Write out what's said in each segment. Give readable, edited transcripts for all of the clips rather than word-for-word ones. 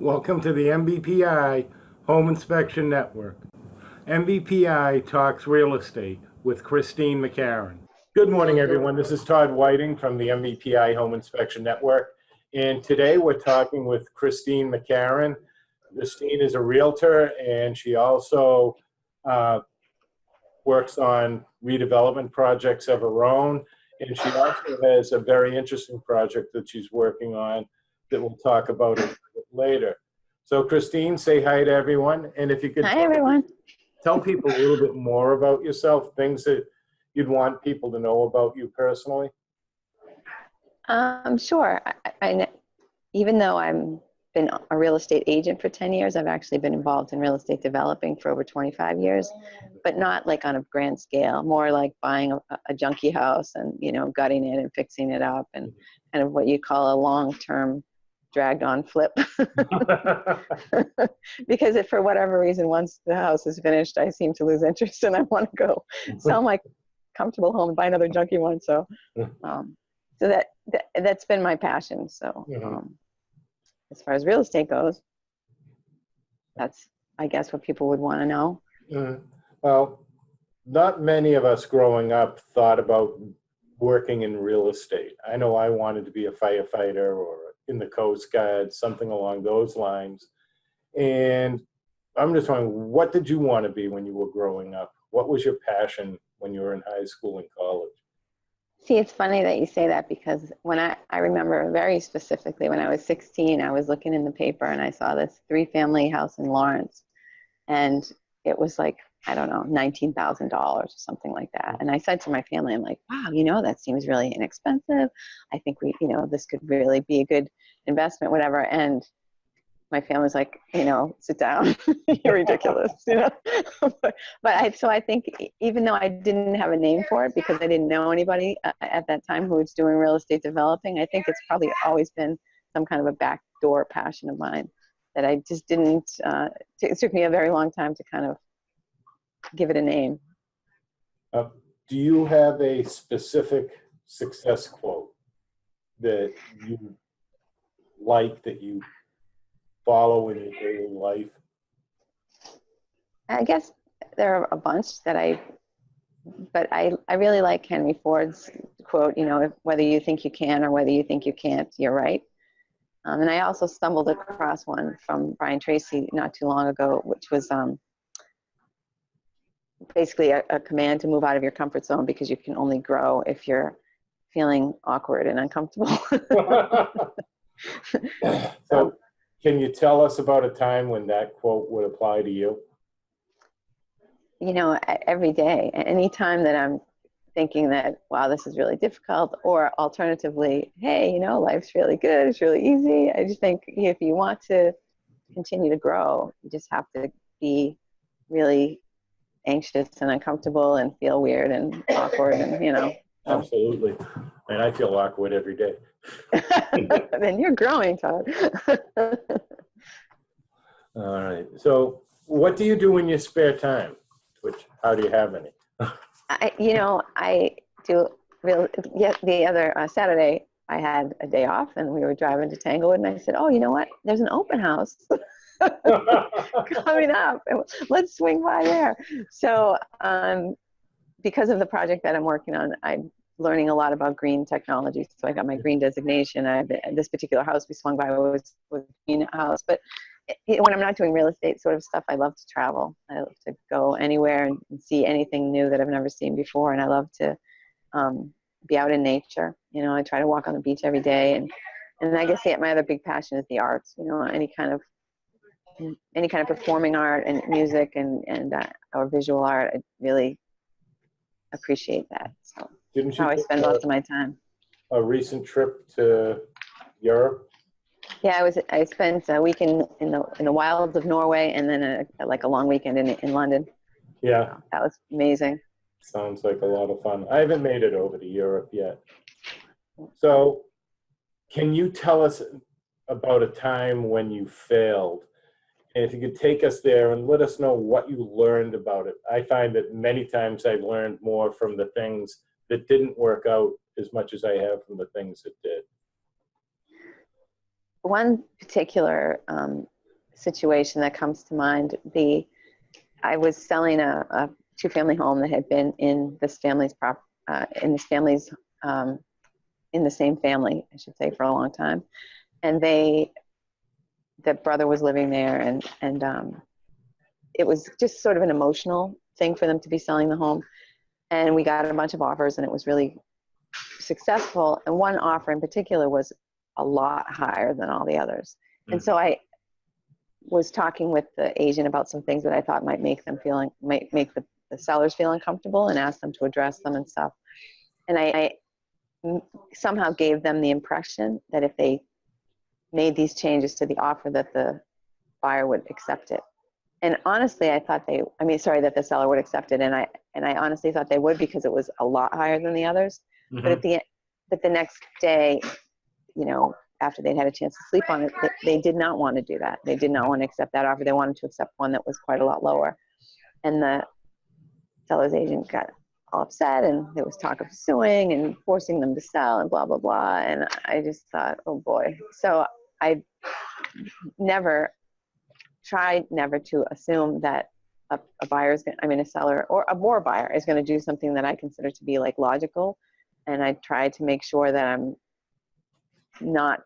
Welcome to the MBPI Home Inspection Network. MBPI Talks Real Estate with Christine McCarron. Good morning, everyone. This is Todd Whiting from the MBPI Home Inspection Network. And today we're talking with Christine McCarron. Christine is a realtor, and she also works on redevelopment projects of her own. And she also has a very interesting project that she's working on that we'll talk about a little bit later. So Christine, say hi to everyone. And if you could Hi, everyone. tell people a little bit more about yourself, things that you'd want people to know about you personally. Sure. Even though I've been a real estate agent for 10 years, I've actually been involved in real estate developing for over 25 years, but not like on a grand scale, more like buying a junky house and, gutting it and fixing it up and kind of what you call a long-term dragged on flip. Because if for whatever reason, once the house is finished, I seem to lose interest and I want to go sell my comfortable home and buy another junky one. So that's been my passion. So as far as real estate goes, that's, I guess, what people would want to know. Well, not many of us growing up thought about working in real estate. I know I wanted to be a firefighter or in the Coast Guard, something along those lines. And I'm just wondering, what did you want to be when you were growing up? What was your passion when you were in high school and college? See, it's funny that you say that because when I remember very specifically when I was 16, I was looking in the paper and I saw this 3-family house in Lawrence. And it was like, I don't know, $19,000 or something like that. And I said to my family, I'm like, wow, that seems really inexpensive. I think this could really be a good investment, whatever. And my family was like, sit down, you're ridiculous, So I think even though I didn't have a name for it because I didn't know anybody at that time who was doing real estate developing, I think it's probably always been some kind of a backdoor passion of mine that I just didn't, it took me a very long time to kind of give it a name. Do you have a specific success quote that you like, that you follow in your daily life? I guess there are a bunch but I really like Henry Ford's quote, whether you think you can or whether you think you can't, you're right. And I also stumbled across one from Brian Tracy not too long ago, which was basically a command to move out of your comfort zone because you can only grow if you're feeling awkward and uncomfortable. So can you tell us about a time when that quote would apply to you? Every day, any time that I'm thinking that, wow, this is really difficult, or alternatively, hey, life's really good, it's really easy. I just think if you want to continue to grow, you just have to be really anxious and uncomfortable and feel weird and awkward and, Absolutely. And I feel awkward every day. Then you're growing, Todd. All right. So what do you do in your spare time? How do you have any? I do the other Saturday, I had a day off and we were driving to Tanglewood and I said, oh, you know what? There's an open house coming up. Let's swing by there. So because of the project that I'm working on, I'm learning a lot about green technology. So I got my green designation. This particular house we swung by was a green house. But when I'm not doing real estate sort of stuff, I love to travel. I love to go anywhere and see anything new that I've never seen before. And I love to be out in nature. I try to walk on the beach every day. And I guess my other big passion is the arts. Any kind of performing art and music and or visual art. I really appreciate that. So that's how I spend most of my time. A recent trip to Europe? Yeah, I spent a week in the wilds of Norway and then a long weekend in London. Yeah. So that was amazing. Sounds like a lot of fun. I haven't made it over to Europe yet. So can you tell us about a time when you failed? And if you could take us there and let us know what you learned about it. I find that many times I've learned more from the things that didn't work out as much as I have from the things that did. one particular situation that comes to mind, I was selling a two-family home that had been in this family's in the same family, I should say, for a long time. And the brother was living there, and it was just sort of an emotional thing for them to be selling the home. And we got a bunch of offers, and it was really successful. And one offer in particular was a lot higher than all the others. Mm-hmm. And so I was talking with the agent about some things that I thought might make them might make the sellers feel uncomfortable, and asked them to address them and stuff. And I somehow gave them the impression that if they made these changes to the offer, that the buyer would accept it. And honestly, I thought that the seller would accept it. And I honestly thought they would, because it was a lot higher than the others. Mm-hmm. But the next day, after they'd had a chance to sleep on it, they did not want to do that. They did not want to accept that offer. They wanted to accept one that was quite a lot lower. And the seller's agent got all upset, and there was talk of suing and forcing them to sell and blah, blah, blah. And I just thought, oh boy. So I tried never to assume that a seller or a more buyer is going to do something that I consider to be like logical. And I tried to make sure that I'm not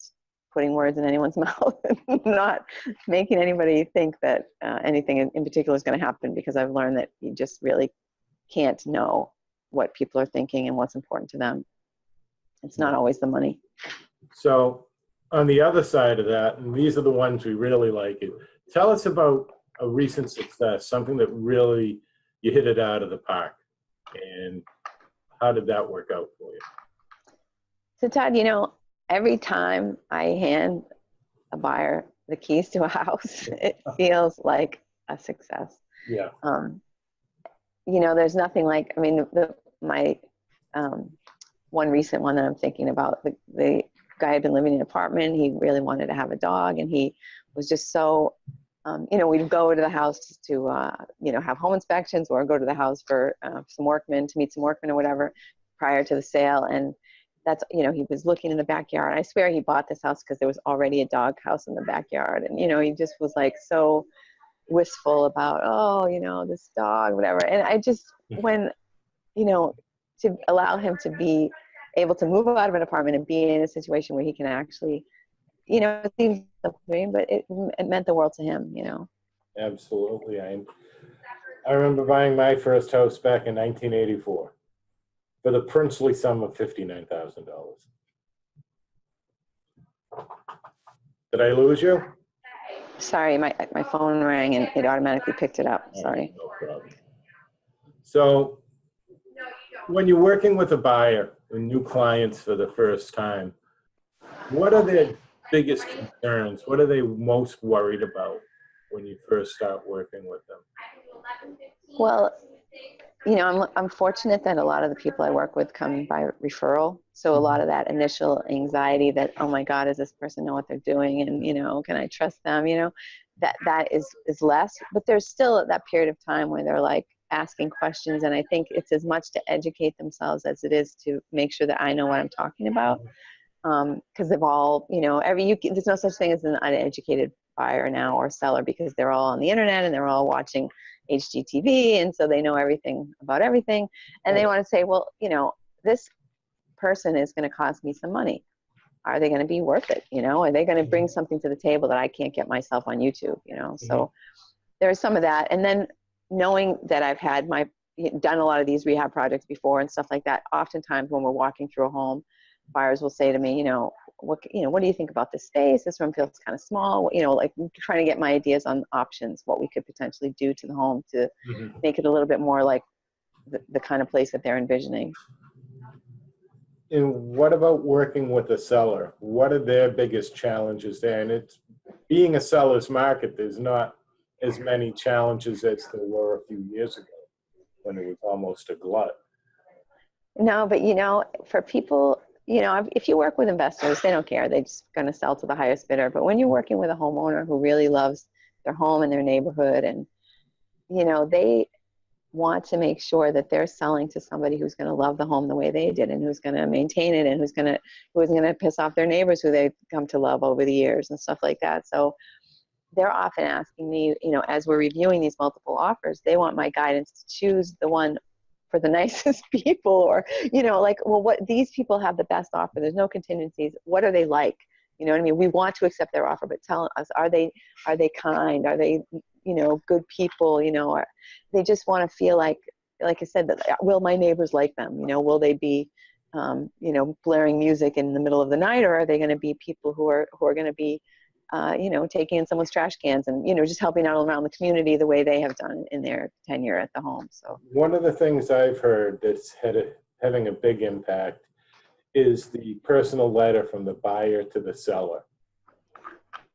putting words in anyone's mouth, and not making anybody think that anything in particular is going to happen, because I've learned that you just really can't know what people are thinking and what's important to them. It's not always the money. So on the other side of that, and these are the ones we really like, tell us about a recent success, something that really you hit it out of the park, and how did that work out for you? So Todd, every time I hand a buyer the keys to a house, it feels like a success. Yeah. There's nothing like, my one recent one that I'm thinking about, the guy had been living in an apartment. He really wanted to have a dog, and he was just so, we'd go to the house to, have home inspections, or go to the house for to meet some workmen or whatever prior to the sale. And that's, he was looking in the backyard. I swear he bought this house because there was already a dog house in the backyard. And, he just was like so wistful about, this dog, whatever. And I just, when, to allow him to be able to move out of an apartment and be in a situation where he can actually, it seems a dream, but it meant the world to him, Absolutely. I remember buying my first house back in 1984 for the princely sum of $59,000. Did I lose you? Sorry, my phone rang and it automatically picked it up. Sorry. No problem. So when you're working with a buyer and new clients for the first time, what are their biggest concerns? What are they most worried about when you first start working with them? Well, I'm fortunate that a lot of the people I work with come by referral. So a lot of that initial anxiety that, oh my God, does this person know what they're doing? And, can I trust them? That is less, but there's still that period of time where they're like asking questions. And I think it's as much to educate themselves as it is to make sure that I know what I'm talking about. Because they've all, there's no such thing as an uneducated buyer now or seller, because they're all on the internet and they're all watching HGTV, and so they know everything about everything, and they want to say, well, this person is going to cost me some money. Are they going to be worth it? Are they going to bring something to the table that I can't get myself on YouTube? So there's some of that, and then knowing that I've had done a lot of these rehab projects before and stuff like that. Oftentimes when we're walking through a home, buyers will say to me, what do you think about this space? This room feels kind of small, like trying to get my ideas on options, what we could potentially do to the home to make it a little bit more like the kind of place that they're envisioning. And what about working with a seller? What are their biggest challenges there? And it's being a seller's market, there's not as many challenges as there were a few years ago when it was almost a glut. No, but for people, if you work with investors, they don't care. They're just going to sell to the highest bidder. But when you're working with a homeowner who really loves their home and their neighborhood, and, want to make sure that they're selling to somebody who's going to love the home the way they did, and who's going to maintain it, and who isn't going to piss off their neighbors who they've come to love over the years and stuff like that. So they're often asking me, as we're reviewing these multiple offers, they want my guidance to choose the one for the nicest people, or, like, well, what these people have the best offer. There's no contingencies. What are they like? You know what I mean? We want to accept their offer, but tell us, are they kind? Are they, good people? Or they just want to feel like I said, that will my neighbors like them? Will they be, blaring music in the middle of the night, or are they going to be people who are going to be, taking in someone's trash cans and, just helping out around the community the way they have done in their tenure at the home. So one of the things I've heard that's having a big impact is the personal letter from the buyer to the seller.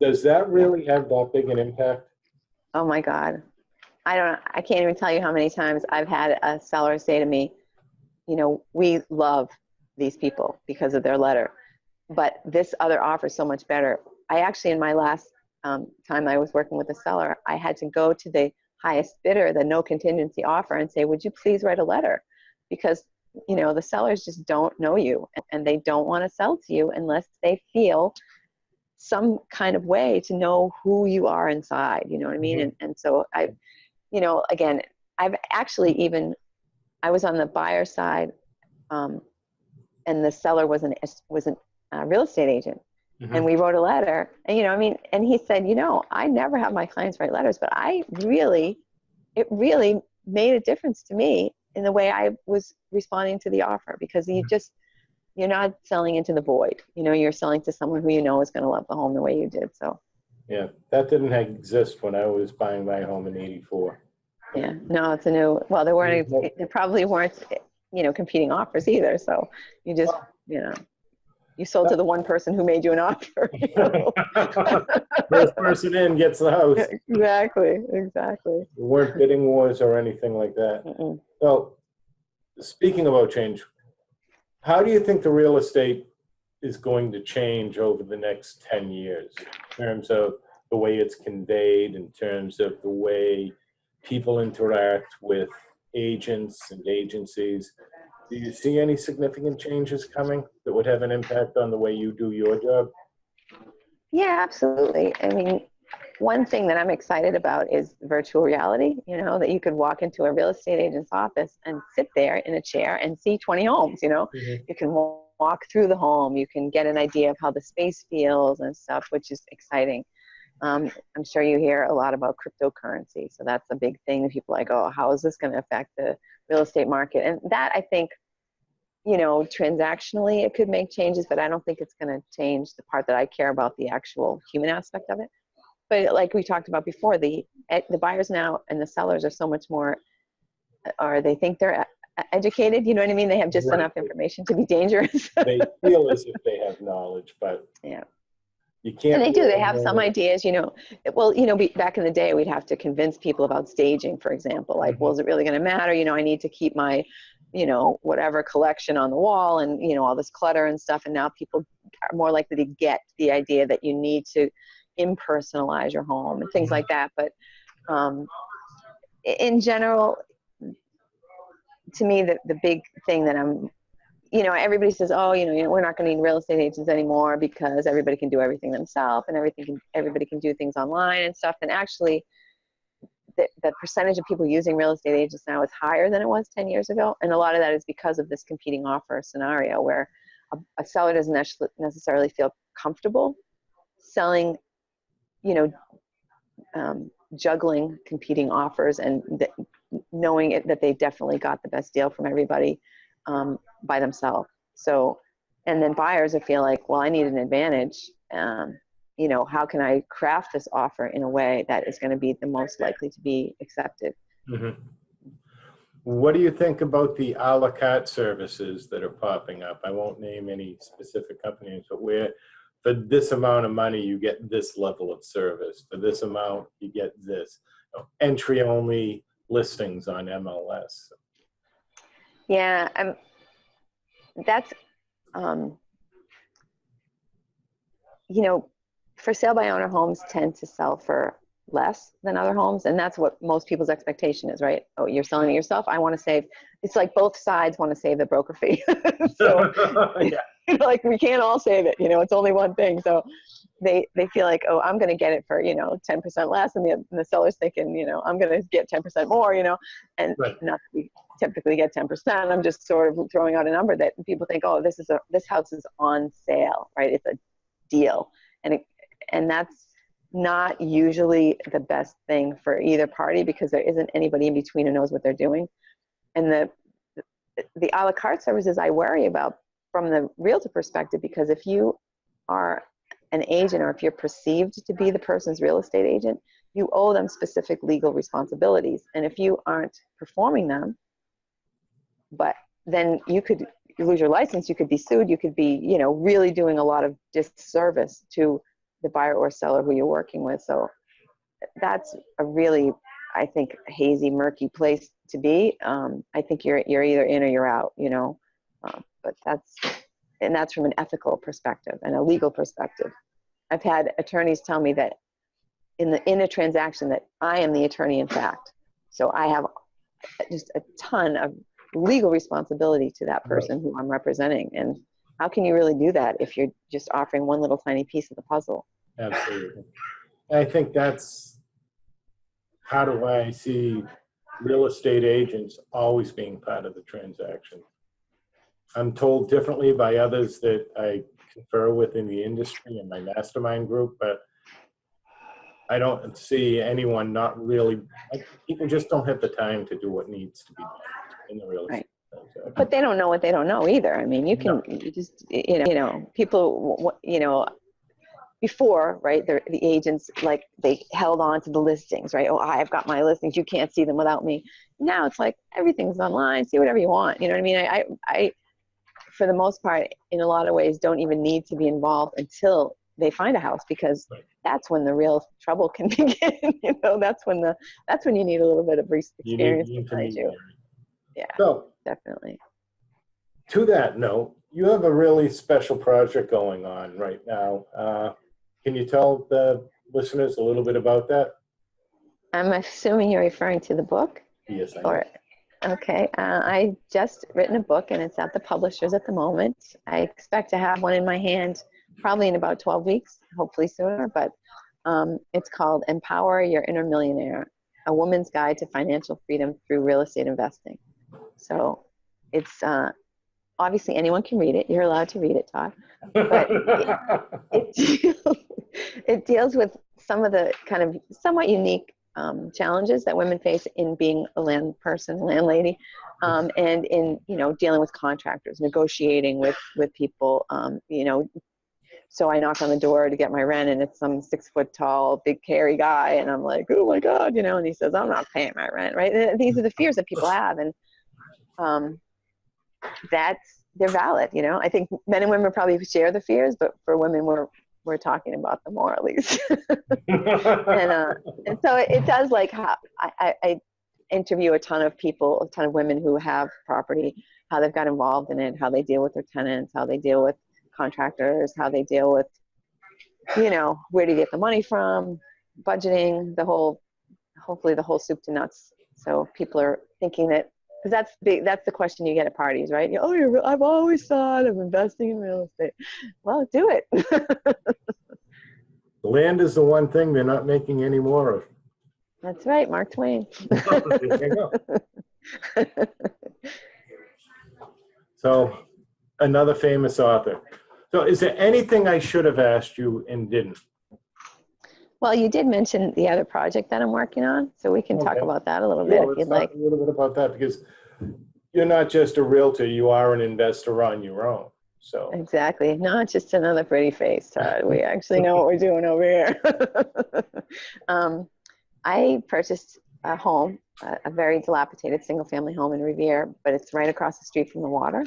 Does that really have that big an impact? Oh my God. I can't even tell you how many times I've had a seller say to me, we love these people because of their letter, but this other offer is so much better. I actually, in my last time I was working with a seller, I had to go to the highest bidder, the no contingency offer, and say, would you please write a letter? Because, the sellers just don't know you, and they don't want to sell to you unless they feel some kind of way to know who you are inside, you know what I mean? Mm-hmm. And so again, I've actually I was on the buyer side, and the seller was a real estate agent. Mm-hmm. And we wrote a letter, and and he said, I never have my clients write letters, but it really made a difference to me in the way I was responding to the offer, because you're not selling into the void. You're selling to someone who is going to love the home the way you did. So yeah, that didn't exist when I was buying my home in '84. yeah, no, it's there probably weren't, competing offers either. So you just, you sold to the one person who made you an offer. First person in gets the house. Exactly. There weren't bidding wars or anything like that. Mm-mm. So, speaking about change, how do you think the real estate is going to change over the next 10 years in terms of the way it's conveyed, in terms of the way people interact with agents and agencies? Do you see any significant changes coming that would have an impact on the way you do your job? Yeah, absolutely. I mean, one thing that I'm excited about is virtual reality, that you could walk into a real estate agent's office and sit there in a chair and see 20 homes, Mm-hmm. You can walk through the home, you can get an idea of how the space feels and stuff, which is exciting. I'm sure you hear a lot about cryptocurrency. So that's a big thing that people are like, oh, how is this going to affect the real estate market? And that, I think, transactionally it could make changes, but I don't think it's going to change the part that I care about, the actual human aspect of it. But like we talked about before, the buyers now and the sellers are so much more, or they think they're educated, you know what I mean? They have just Right. enough information to be dangerous. They feel as if they have knowledge, but yeah. you can't. And they do. They have some ideas, Well, back in the day, we'd have to convince people about staging, for example. Like, well, is it really going to matter? I need to keep my, whatever collection on the wall and, all this clutter and stuff. And now people are more likely to get the idea that you need to impersonalize your home and things like that. But in general, to me, the big thing that I'm, everybody says, oh, we're not going to need real estate agents anymore because everybody can do everything themselves and everybody can do things online and stuff. And actually, the percentage of people using real estate agents now is higher than it was 10 years ago. And a lot of that is because of this competing offer scenario where a seller doesn't necessarily feel comfortable selling, juggling competing offers and knowing that they definitely got the best deal from everybody by themselves. So, and then buyers feel like, well, I need an advantage. How can I craft this offer in a way that is going to be the most likely to be accepted? Mm-hmm. What do you think about the a la carte services that are popping up? I won't name any specific companies, but where for this amount of money, you get this level of service. For this amount, you get this. Entry-only listings on MLS. Yeah, that's, for sale by owner homes tend to sell for less than other homes. And that's what most people's expectation is, right? Oh, you're selling it yourself. I want to save. It's like both sides want to save the broker fee. So Yeah. like we can't all save it, it's only one thing. So they feel like, oh, I'm going to get it for, 10% less. And the seller's thinking, I'm going to get 10% more, and Right. not that we typically get 10%. I'm just sort of throwing out a number that people think, oh, this house is on sale, right? It's a deal. And that's not usually the best thing for either party, because there isn't anybody in between who knows what they're doing. And the a la carte services I worry about from the realtor perspective, because if you are an agent, or if you're perceived to be the person's real estate agent, you owe them specific legal responsibilities. And if you aren't performing them, but then you lose your license, you could be sued, you could be, really doing a lot of disservice to the buyer or seller who you're working with. So that's a really, I think, hazy, murky place to be. I think you're either in or you're out, but that's from an ethical perspective and a legal perspective. I've had attorneys tell me that in a transaction that I am the attorney in fact. So I have just a ton of legal responsibility to that person who I'm representing. And how can you really do that if you're just offering one little tiny piece of the puzzle? Absolutely. I think that's how do I see real estate agents always being part of the transaction. I'm told differently by others that I confer with in the industry and my mastermind group, but I don't see anyone not really, people just don't have the time to do what needs to be done in the real estate transaction. But they don't know what they don't know either. I mean, you just, people, before, right, the agents, like, they held on to the listings, right? Oh, I've got my listings. You can't see them without me. Now it's like everything's online. See whatever you want. You know what I mean? I for the most part, in a lot of ways, don't even need to be involved until they find a house, because that's when the real trouble can begin. That's when you need a little bit of experience behind you. Yeah, so, definitely. To that note, you have a really special project going on right now. Can you tell the listeners a little bit about that? I'm assuming you're referring to the book? Yes, I am. Okay. I just written a book, and it's at the publishers at the moment. I expect to have one in my hand probably in about 12 weeks, hopefully sooner. But it's called Empower Your Inner Millionaire, A Woman's Guide to Financial Freedom Through Real Estate Investing. So it's obviously anyone can read it. You're allowed to read it, Todd. But it deals with some of the kind of somewhat unique challenges that women face in being a landlady, and in, dealing with contractors, negotiating with people, so I knock on the door to get my rent, and it's some 6 foot tall, big, hairy guy. And I'm like, oh my God, and he says, I'm not paying my rent, right? And these are the fears that people have. And they're valid. I think men and women probably share the fears, but for women, we're talking about them more, at least. and so it does, like, how I interview a ton of people, a ton of women who have property, how they've got involved in it, how they deal with their tenants, how they deal with contractors, how they deal with, where to get the money from, budgeting, hopefully the whole soup to nuts. So people are thinking that, because that's the question you get at parties, right? I've always thought of investing in real estate. Well, do it. Land is the one thing they're not making any more of. That's right, Mark Twain. There you go. So, another famous author. So, is there anything I should have asked you and didn't? Well, you did mention the other project that I'm working on, so we can talk about that a little bit if you'd like. A little bit about that, because you're not just a realtor, you are an investor on your own. So exactly, not just another pretty face, Todd. We actually know what we're doing over here. I purchased a home, a very dilapidated single-family home in Revere, but it's right across the street from the water,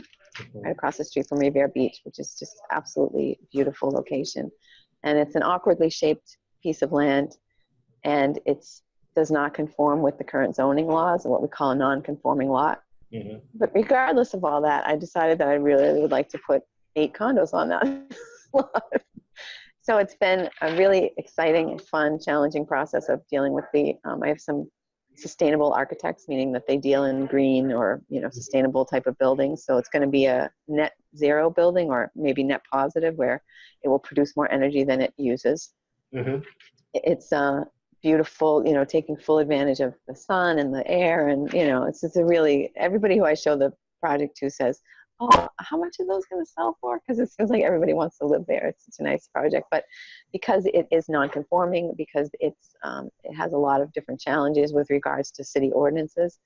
right across the street from Revere Beach, which is just absolutely beautiful location. And it's an awkwardly shaped piece of land, and it does not conform with the current zoning laws, what we call a non-conforming lot. Mm-hmm. But regardless of all that, I decided that I really would like to put 8 condos on that lot. So it's been a really exciting, fun, challenging process of dealing with I have some sustainable architects, meaning that they deal in green or, sustainable type of buildings. So it's going to be a net zero building, or maybe net positive, where it will produce more energy than it uses. Mm-hmm. It's beautiful, taking full advantage of the sun and the air. And, it's just everybody who I show the project to says, oh, how much are those going to sell for? Because it seems like everybody wants to live there. It's such a nice project. But because it is non-conforming, because it has a lot of different challenges with regards to city ordinances,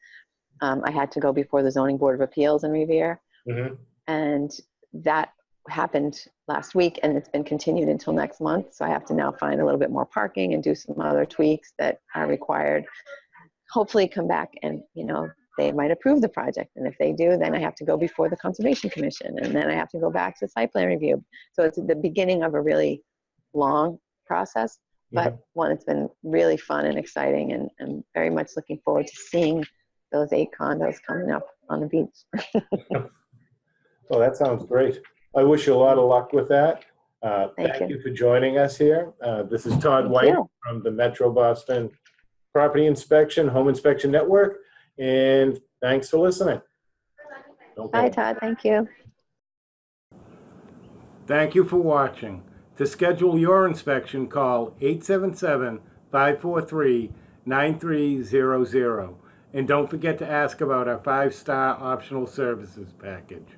I had to go before the Zoning Board of Appeals in Revere. Mm-hmm. And that happened last week, and it's been continued until next month. So I have to now find a little bit more parking and do some other tweaks that are required. Hopefully come back and, they might approve the project. And if they do, then I have to go before the Conservation Commission, and then I have to go back to site plan review. So it's the beginning of a really long process, but one that's been really fun and exciting, and I'm very much looking forward to seeing those 8 condos coming up on the beach. Well, that sounds great. I wish you a lot of luck with that. Thank you for joining us here. This is Todd White from the Metro Boston Property Inspection, Home Inspection Network, and thanks for listening. Bye, Todd. Thank you. Thank you for watching. To schedule your inspection, call 877-543-9300. And don't forget to ask about our 5-star optional services package.